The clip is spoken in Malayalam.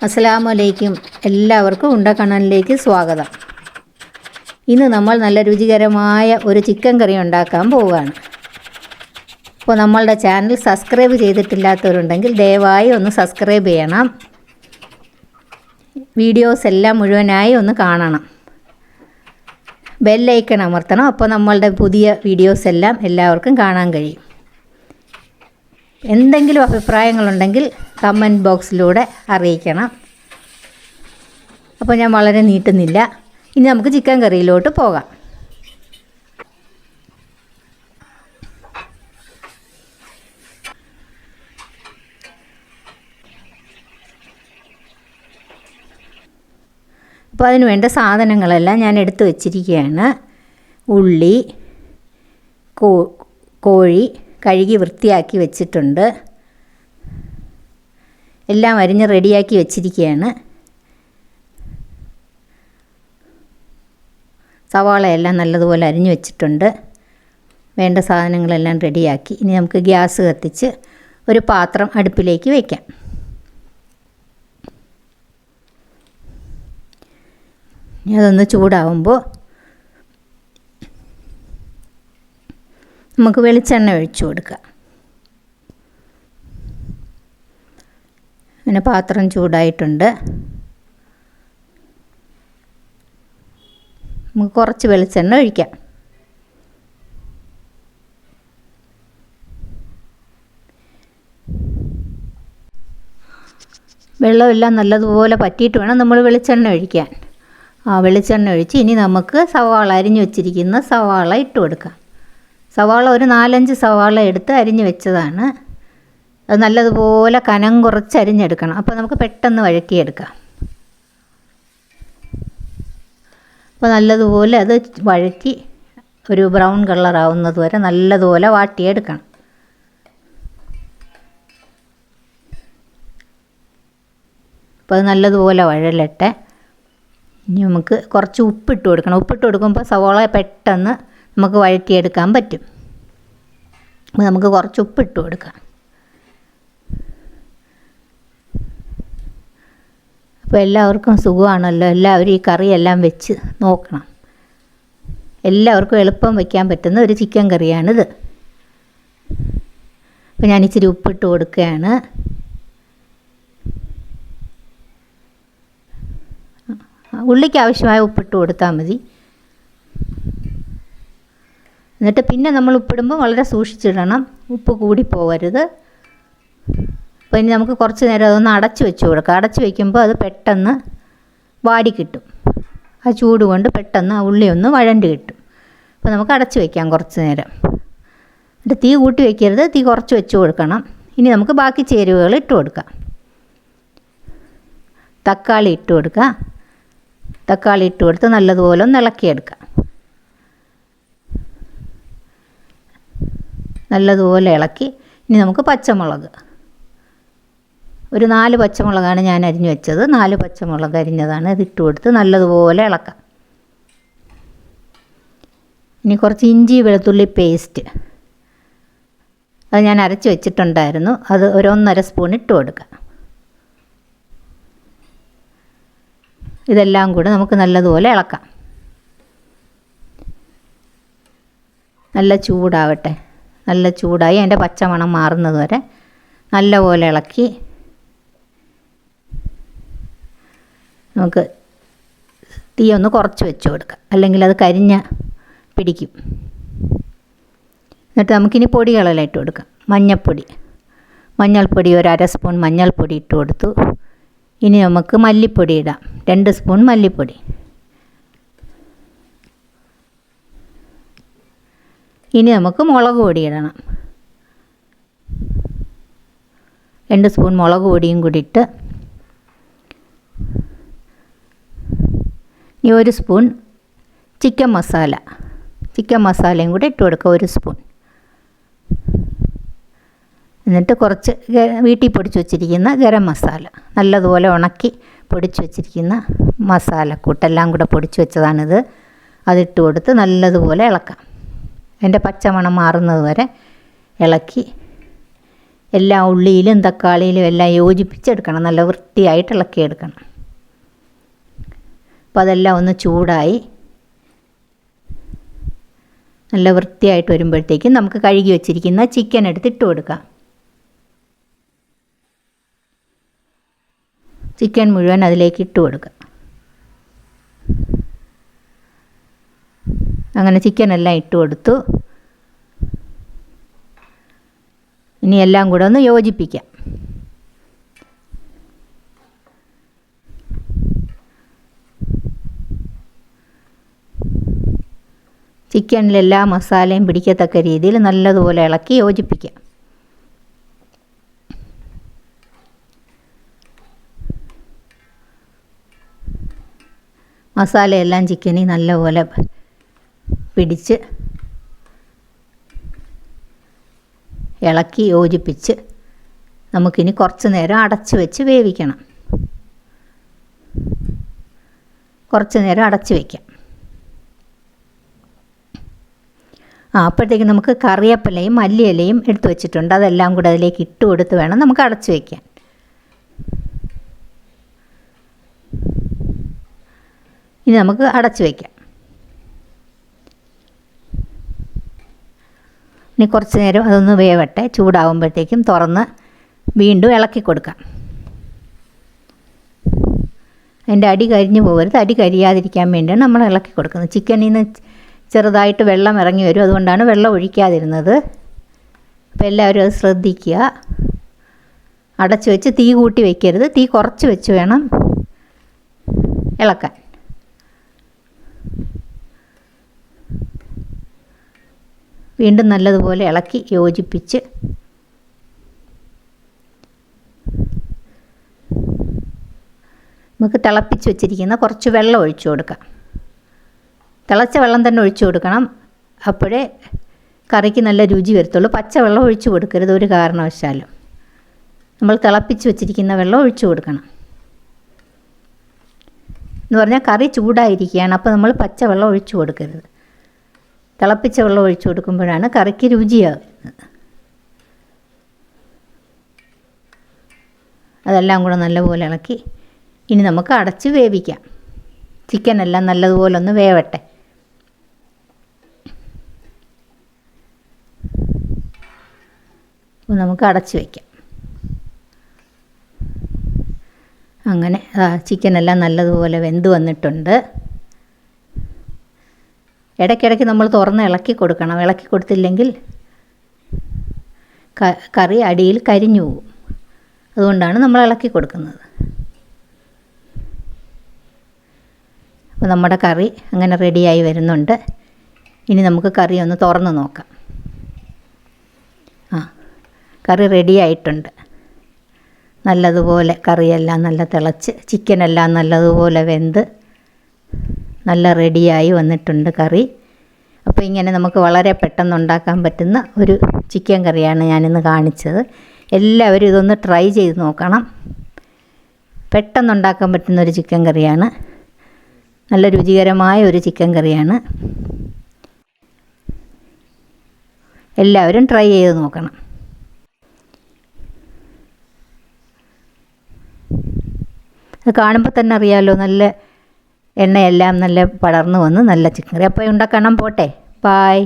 അസ്സലാമു അലൈക്കും. എല്ലാവർക്കും ഉണ്ടക്കണ്ണനിലേക്ക് സ്വാഗതം. ഇന്ന് നമ്മൾ നല്ല രുചികരമായ ഒരു ചിക്കൻ കറി ഉണ്ടാക്കാൻ പോവുകയാണ്. അപ്പോൾ നമ്മളുടെ ചാനൽ സബ്സ്ക്രൈബ് ചെയ്തിട്ടില്ലാത്തവരുണ്ടെങ്കിൽ ദയവായി ഒന്ന് സബ്സ്ക്രൈബ് ചെയ്യണം. വീഡിയോസ് എല്ലാം മുഴുവനായി ഒന്ന് കാണണം. ബെല്ലൈക്കൺ അമർത്തണം. അപ്പോൾ നമ്മളുടെ പുതിയ വീഡിയോസ് എല്ലാം എല്ലാവർക്കും കാണാൻ കഴിയും. എന്തെങ്കിലും അഭിപ്രായങ്ങളുണ്ടെങ്കിൽ കമൻറ്റ് ബോക്സിലൂടെ അറിയിക്കണം. അപ്പോൾ ഞാൻ വളരെ നീട്ടുന്നില്ല. ഇനി നമുക്ക് ചിക്കൻ കറിയിലോട്ട് പോകാം. അപ്പോൾ അതിന് വേണ്ട സാധനങ്ങളെല്ലാം ഞാൻ എടുത്തു വച്ചിരിക്കുകയാണ്. ഉള്ളി, കോഴി കഴുകി വൃത്തിയാക്കി വെച്ചിട്ടുണ്ട്. എല്ലാം അരിഞ്ഞ് റെഡിയാക്കി വെച്ചിരിക്കുകയാണ്. സവാളയെല്ലാം നല്ലതുപോലെ അരിഞ്ഞു വെച്ചിട്ടുണ്ട്. വേണ്ട സാധനങ്ങളെല്ലാം റെഡിയാക്കി. ഇനി നമുക്ക് ഗ്യാസ് കത്തിച്ച് ഒരു പാത്രം അടുപ്പിലേക്ക് വയ്ക്കാം. അതൊന്ന് ചൂടാവുമ്പോൾ നമുക്ക് വെളിച്ചെണ്ണ ഒഴിച്ചു കൊടുക്കാം. അങ്ങനെ പാത്രം ചൂടായിട്ടുണ്ട്. നമുക്ക് കുറച്ച് വെളിച്ചെണ്ണ ഒഴിക്കാം. വെള്ളമെല്ലാം നല്ലതുപോലെ പറ്റിയിട്ട് വേണം നമ്മൾ വെളിച്ചെണ്ണ ഒഴിക്കാൻ. വെളിച്ചെണ്ണ ഒഴിച്ച് ഇനി നമുക്ക് സവാള അരിഞ്ഞു വെച്ചിരിക്കുന്ന സവാള ഇട്ട് കൊടുക്കാം. സവാള ഒരു 4-5 സവാള എടുത്ത് അരിഞ്ഞു വെച്ചതാണ്. അത് നല്ലതുപോലെ കനം കുറച്ച് അരിഞ്ഞെടുക്കണം. അപ്പോൾ നമുക്ക് പെട്ടെന്ന് വഴറ്റിയെടുക്കാം. അപ്പോൾ നല്ലതുപോലെ അത് വഴറ്റി ഒരു ബ്രൗൺ കളറാവുന്നത് വരെ നല്ലതുപോലെ വാട്ടിയെടുക്കണം. അപ്പോൾ അത് നല്ലതുപോലെ വഴലട്ടെ. ഇനി നമുക്ക് കുറച്ച് ഉപ്പിട്ട് കൊടുക്കണം. ഉപ്പിട്ട് കൊടുക്കുമ്പോൾ സവാള പെട്ടെന്ന് നമുക്ക് വഴറ്റിയെടുക്കാൻ പറ്റും. അപ്പോൾ നമുക്ക് കുറച്ച് ഉപ്പിട്ട് കൊടുക്കാം. അപ്പോൾ എല്ലാവർക്കും സുഖമാണല്ലോ. എല്ലാവരും ഈ കറിയെല്ലാം വെച്ച് നോക്കണം. എല്ലാവർക്കും എളുപ്പം വയ്ക്കാൻ പറ്റുന്ന ഒരു ചിക്കൻ കറിയാണിത്. അപ്പോൾ ഞാൻ ഇച്ചിരി ഉപ്പിട്ട് കൊടുക്കുകയാണ്. ഉള്ളിക്ക് ആവശ്യമായ ഉപ്പിട്ട് കൊടുത്താൽ മതി. എന്നിട്ട് പിന്നെ നമ്മൾ ഉപ്പിടുമ്പോൾ വളരെ സൂക്ഷിച്ചിടണം. ഉപ്പ് കൂടി പോകരുത്. അപ്പോൾ ഇനി നമുക്ക് കുറച്ച് നേരം അതൊന്ന് അടച്ച് വെച്ച് കൊടുക്കാം. അടച്ച് വയ്ക്കുമ്പോൾ അത് പെട്ടെന്ന് വാടി കിട്ടും. ആ ചൂട് കൊണ്ട് പെട്ടെന്ന് ആ ഉള്ളി ഒന്ന് വഴണ്ട് കിട്ടും. അപ്പോൾ നമുക്ക് അടച്ച് വയ്ക്കാം കുറച്ച് നേരം. എന്നിട്ട് തീ കൂട്ടി വയ്ക്കരുത്. തീ കുറച്ച് വെച്ച് കൊടുക്കണം. ഇനി നമുക്ക് ബാക്കി ചേരുവകൾ ഇട്ട് കൊടുക്കാം. തക്കാളി ഇട്ട് കൊടുക്കാം. തക്കാളി ഇട്ട് കൊടുത്ത് നല്ലതുപോലെ ഒന്ന് ഇളക്കിയെടുക്കാം. നല്ലതുപോലെ ഇളക്കി ഇനി നമുക്ക് പച്ചമുളക് ഒരു 4 പച്ചമുളകാണ് ഞാൻ അരിഞ്ഞു വെച്ചത്. 4 പച്ചമുളക് അരിഞ്ഞതാണ്. ഇതിട്ട് കൊടുത്ത് നല്ലതുപോലെ ഇളക്കാം. ഇനി കുറച്ച് ഇഞ്ചി വെളുത്തുള്ളി പേസ്റ്റ് അത് ഞാൻ അരച്ച് വെച്ചിട്ടുണ്ടായിരുന്നു. അത് ഒരു 1.5 സ്പൂൺ ഇട്ട് കൊടുക്കാം. ഇതെല്ലാം കൂടെ നമുക്ക് നല്ലതുപോലെ ഇളക്കാം. നല്ല ചൂടാവട്ടെ. നല്ല ചൂടായി അതിൻ്റെ പച്ചമണം മാറുന്നത് വരെ നല്ലപോലെ ഇളക്കി നമുക്ക് തീ ഒന്ന് കുറച്ച് വെച്ച് കൊടുക്കാം. അല്ലെങ്കിൽ അത് കരിഞ്ഞ പിടിക്കും. എന്നിട്ട് നമുക്കിനി പൊടികളെല്ലാം ഇട്ട് കൊടുക്കാം. മഞ്ഞൾപ്പൊടി ഒരു 1/2 സ്പൂൺ മഞ്ഞൾപ്പൊടി ഇട്ട് കൊടുത്തു. ഇനി നമുക്ക് മല്ലിപ്പൊടി ഇടാം. 2 സ്പൂൺ മല്ലിപ്പൊടി. ഇനി നമുക്ക് മുളക് പൊടി ഇടണം. 2 സ്പൂൺ മുളക് പൊടിയും കൂടി ഇട്ട് ഇനി 1 സ്പൂൺ ചിക്കൻ മസാലയും കൂടി ഇട്ട് കൊടുക്കുക. 1 സ്പൂൺ. എന്നിട്ട് കുറച്ച് വീട്ടിൽ പൊടിച്ച് വച്ചിരിക്കുന്ന ഗരം മസാല നല്ലതുപോലെ ഉണക്കി പൊടിച്ച് വച്ചിരിക്കുന്ന മസാലക്കൂട്ടെല്ലാം കൂടെ പൊടിച്ച് വെച്ചതാണിത്. അതിട്ട് കൊടുത്ത് നല്ലതുപോലെ ഇളക്കാം. അതിൻ്റെ പച്ചമണം മാറുന്നത് വരെ ഇളക്കി എല്ലാ ഉള്ളിയിലും തക്കാളിയിലും എല്ലാം യോജിപ്പിച്ചെടുക്കണം, നല്ല വൃത്തിയായിട്ട് ഇളക്കിയെടുക്കണം. അപ്പോൾ അതെല്ലാം ഒന്ന് ചൂടായി നല്ല വൃത്തിയായിട്ട് വരുമ്പോഴത്തേക്കും നമുക്ക് കഴുകി വെച്ചിരിക്കുന്ന ചിക്കൻ എടുത്തിട്ട് കൊടുക്കാം. ചിക്കൻ മുഴുവൻ അതിലേക്ക് ഇട്ട് കൊടുക്കുക. അങ്ങനെ ചിക്കനെല്ലാം ഇട്ട് കൊടുത്തു. ഇനി എല്ലാം കൂടെ ഒന്ന് യോജിപ്പിക്കാം. ചിക്കനിലെല്ലാ മസാലയും പിടിക്കത്തക്ക രീതിയിൽ നല്ലതുപോലെ ഇളക്കി യോജിപ്പിക്കാം. മസാലയെല്ലാം ചിക്കനിൽ നല്ലപോലെ പിടിച്ച് ഇളക്കി യോജിപ്പിച്ച് നമുക്കിനി കുറച്ച് നേരം അടച്ച് വെച്ച് വേവിക്കണം. കുറച്ച് നേരം അടച്ച് വയ്ക്കാം. അപ്പോഴത്തേക്ക് നമുക്ക് കറിവേപ്പിലയും മല്ലിയിലയും എടുത്തു വെച്ചിട്ടുണ്ട്. അതെല്ലാം കൂടെ അതിലേക്ക് ഇട്ട് കൊടുത്ത് വേണം നമുക്ക് അടച്ച് വയ്ക്കാൻ. ഇനി നമുക്ക് അടച്ച് വയ്ക്കാം. ഇനി കുറച്ച് നേരം അതൊന്ന് വേവട്ടെ. ചൂടാകുമ്പോഴത്തേക്കും തുറന്ന് വീണ്ടും ഇളക്കി കൊടുക്കാം. അതിൻ്റെ അടി കരിഞ്ഞു പോകരുത്. അടി കരിയാതിരിക്കാൻ വേണ്ടിയാണ് നമ്മൾ ഇളക്കി കൊടുക്കുന്നത്. ചിക്കനിൽ നിന്ന് ചെറുതായിട്ട് വെള്ളം ഇറങ്ങി വരും, അതുകൊണ്ടാണ് വെള്ളം ഒഴിക്കാതിരുന്നത്. അപ്പോൾ എല്ലാവരും അത് ശ്രദ്ധിക്കുക. അടച്ച് വെച്ച് തീ കൂട്ടി വയ്ക്കരുത്, തീ കുറച്ച് വെച്ച് വേണം ഇളക്കാൻ. വീണ്ടും നല്ലതുപോലെ ഇളക്കി യോജിപ്പിച്ച് നമുക്ക് തിളപ്പിച്ച് വെച്ചിരിക്കുന്ന കുറച്ച് വെള്ളം ഒഴിച്ചു കൊടുക്കാം. തിളച്ച വെള്ളം തന്നെ ഒഴിച്ചു കൊടുക്കണം. അപ്പോഴേ കറിക്ക് നല്ല രുചി വരത്തുള്ളൂ. പച്ചവെള്ളം ഒഴിച്ചു കൊടുക്കരുത് ഒരു കാരണവശാലും. നമ്മൾ തിളപ്പിച്ച് വെച്ചിരിക്കുന്ന വെള്ളം ഒഴിച്ചു കൊടുക്കണം. എന്ന് പറഞ്ഞാൽ കറി ചൂടായിരിക്കുകയാണ്, അപ്പോൾ നമ്മൾ പച്ചവെള്ളം ഒഴിച്ചു കൊടുക്കരുത്. തിളപ്പിച്ച വെള്ളം ഒഴിച്ചു കൊടുക്കുമ്പോഴാണ് കറിക്ക് രുചിയാകുന്നത്. അതെല്ലാം കൂടെ നല്ലപോലെ ഇളക്കി ഇനി നമുക്ക് അടച്ച് വേവിക്കാം. ചിക്കനെല്ലാം നല്ലതുപോലെ ഒന്ന് വേവട്ടെ. അപ്പോൾ നമുക്ക് അടച്ച് വയ്ക്കാം. അങ്ങനെ ചിക്കനെല്ലാം നല്ലതുപോലെ വെന്ത് വന്നിട്ടുണ്ട്. ഇടയ്ക്കിടയ്ക്ക് നമ്മൾ തുറന്ന് ഇളക്കി കൊടുക്കണം. ഇളക്കി കൊടുത്തില്ലെങ്കിൽ കറി അടിയിൽ കരിഞ്ഞു പോകും. അതുകൊണ്ടാണ് നമ്മൾ ഇളക്കി കൊടുക്കുന്നത്. അപ്പോൾ നമ്മുടെ കറി അങ്ങനെ റെഡിയായി വരുന്നുണ്ട്. ഇനി നമുക്ക് കറി ഒന്ന് തുറന്ന് നോക്കാം. കറി റെഡിയായിട്ടുണ്ട്. നല്ലതുപോലെ കറിയെല്ലാം നല്ല തിളച്ച് ചിക്കനെല്ലാം നല്ലതുപോലെ വെന്ത് നല്ല റെഡിയായി വന്നിട്ടുണ്ട് കറി. അപ്പോൾ ഇങ്ങനെ നമുക്ക് വളരെ പെട്ടെന്ന് ഉണ്ടാക്കാൻ പറ്റുന്ന ഒരു ചിക്കൻ കറിയാണ് ഞാനിന്ന് കാണിച്ചത്. എല്ലാവരും ഇതൊന്ന് ട്രൈ ചെയ്ത് നോക്കണം. പെട്ടെന്ന് ഉണ്ടാക്കാൻ പറ്റുന്ന ഒരു ചിക്കൻ കറിയാണ്. നല്ല രുചികരമായ ഒരു ചിക്കൻ കറിയാണ്. എല്ലാവരും ട്രൈ ചെയ്ത് നോക്കണം. അത് കാണുമ്പോൾ തന്നെ അറിയാമല്ലോ, നല്ല എണ്ണയെല്ലാം നല്ല പടർന്നു വന്ന് നല്ല ചിക്കൻ കറി. അപ്പോൾ ഉണ്ടാക്കണം. പോട്ടെ, ബായ്.